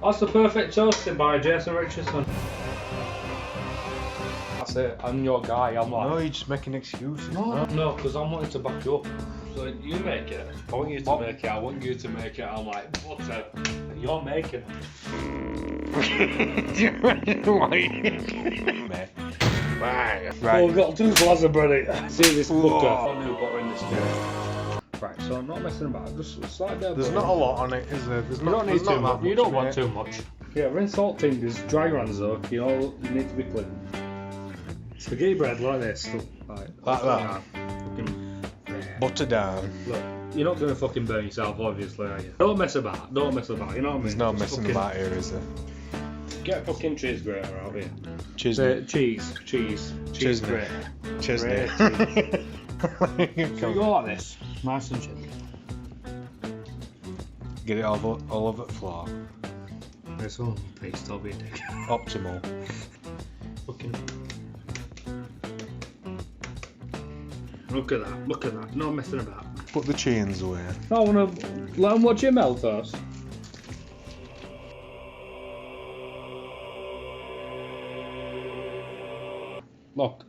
That's the perfect toasting by Jason Richardson. That's it. I'm your guy. I'm like. No, you're just making excuses. No, because I'm wanting to back you up. So you make it. I want you to make it. I want you to make it. I'm like, butter. You're making it. Right. Oh, we've got 2 glass of bread here. See this butter. Got new butter in this too. Right, so I'm not messing about. Just a slight bit of There's butter. not a lot on it, is there? There's You not, don't need there's too not much. that much. You don't in want it. too much. Yeah, rinse salt fingers, dry hands though. You know, you need to be clean. Spaghetti bread like this. Like that. Fucking, Butter down. look, you're not gonna fucking burn yourself, obviously, are you? Don't mess about. Don't mess about. You know what I mean? There's no Just messing fucking- about here, is there? Get a fucking cheese grater out here. Cheesy. Cheese Chisney. grater. Chesney. So you go like this, nice and chippy. Get it all over the floor. This one, please stop being a dick. Optimal. Fucking. Look at that. No messing about. Put the chains away. I wanna let them watch it melt first. Look,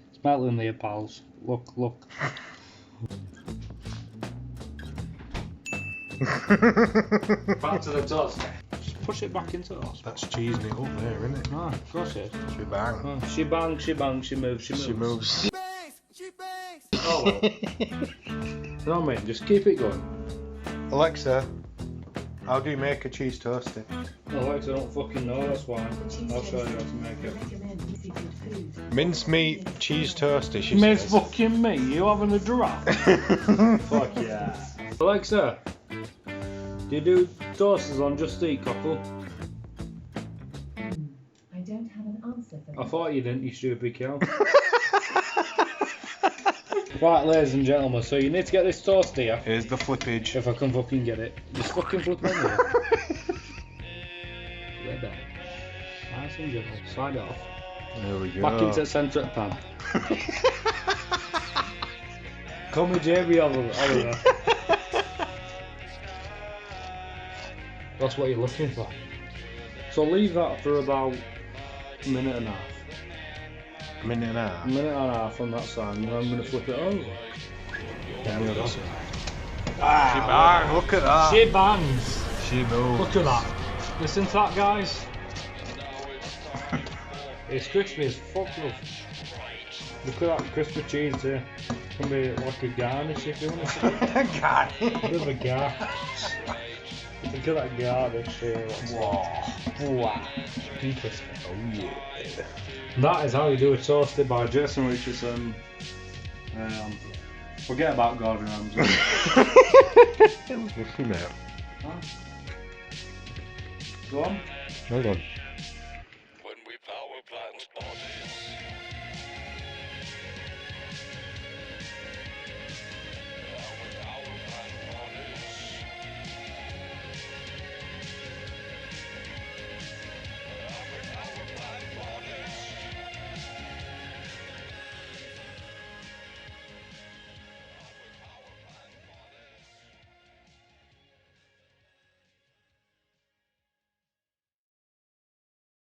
it's melting there, pals. Look. Back to the toast. Just push it back into the toast. That's cheesing it up there, isn't it? Ah, of course it is. Shebang. Oh, she bangs, she moves. She moves. Oh well. You know what I mean? Just keep it going. Alexa, how do you make a cheese toasty? Alexa, I don't fucking know, that's why. I'll show you how to make it. Mincemeat cheese toasty, she Miss says. fucking me, you having a giraffe? Fuck yeah. Alexa, do you do toasters on Just Eat, cockle? I don't have an answer for I that. thought you didn't, you stupid cow. Right, ladies and gentlemen, so you need to get this toast here. Here's the flippage. If I can fucking get it. Just fucking flip it on there. Right there. Nice and gentle. Slide it off. There we go. Back into the centre of the pan. Call me JB Oliver. That's what you're looking for. So leave that for about a minute and a half. Minute and a half. A minute and a half on that side, and then I'm going to flip it over. On the other side. Ah, Shebang, look at that. she bangs. She moves. Look at that. Listen to that, guys. It's crispy as fuck, love. Look at that crispy cheese here. Can be like a garnish if you want to. God. A bit of a garnish. Look at that garnish here. Wow. Fucking crispy. Oh yeah. That is how you do a toasted by Jason Richardson. Forget about Gordon Ramsay. Look at that. Go on. Hold on.